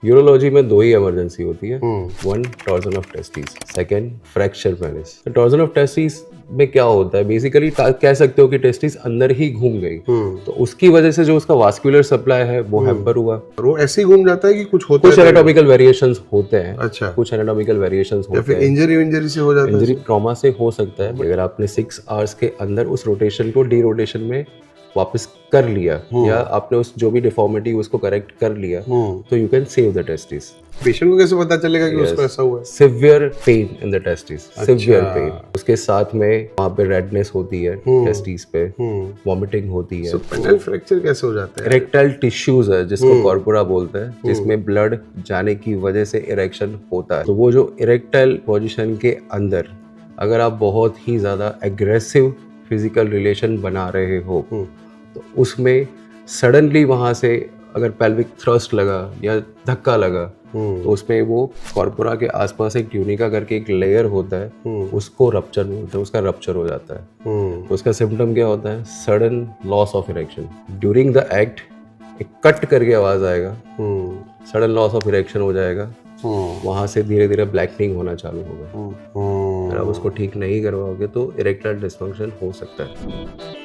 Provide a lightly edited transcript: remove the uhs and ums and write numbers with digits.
Urology में दो ही emergency होती है, one torsion of testis, second fracture penis. Torsion of testis में क्या होता है, बेसिकली कह सकते हो कि टेस्टिस अंदर ही घूम गई, तो उसकी वजह से जो उसका वास्कुलर सप्लाई है वो हैम्पर हुआ। और वो ऐसे ही घूम जाता है कि कुछ होता है? कुछ एनाटॉमिकल वेरिएशंस होते हैं। अच्छा। कुछ एनाटॉमिकल वेरिएशंस होते हैं। फिर इंजरी से हो जाता है? इंजरी ट्रॉमा से हो सकता है। अगर आपने 6 आवर्स के अंदर उस रोटेशन को डी रोटेशन में वापस कर लिया या आपने उस जो भी डिफॉर्मिटी उसको करेक्ट कर लिया, तो you can save the testis. Patient को कैसे पता चलेगा कि उसको ऐसा हुआ है? Severe pain in the testis, severe pain. उसके साथ में वहाँ पे रेडनेस होती है टेस्टिस पे, वॉमिटिंग होती है। पेनल फ्रैक्चर कैसे हो जाता है? इरेक्टाइल टिश्यूज है जिसको कॉर्पोरा बोलते हैं, जिसमें ब्लड जाने की वजह से इरेक्शन होता है। तो वो जो इरेक्टाइल पोजीशन के अंदर अगर आप बहुत ही ज्यादा एग्रेसिव फिजिकल रिलेशन बना रहे हो, तो उसमें सडनली वहां से अगर पेल्विक थ्रस्ट लगा या धक्का लगा, तो उसमें वो कॉर्पोरा के आसपास एक ट्यूनिका करके एक लेयर होता है, उसको रप्चर बोलते हैं, उसका रप्चर हो जाता है। तो उसका सिम्टम क्या होता है? Sudden loss of erection. During the act एक कट करके आवाज आएगा, सडन लॉस ऑफ इरेक्शन हो जाएगा, वहां से धीरे धीरे ब्लैकनिंग होना चालू होगा। अगर आप उसको ठीक नहीं करवाओगे तो इरेक्टाइल डिस्फंक्शन हो सकता है।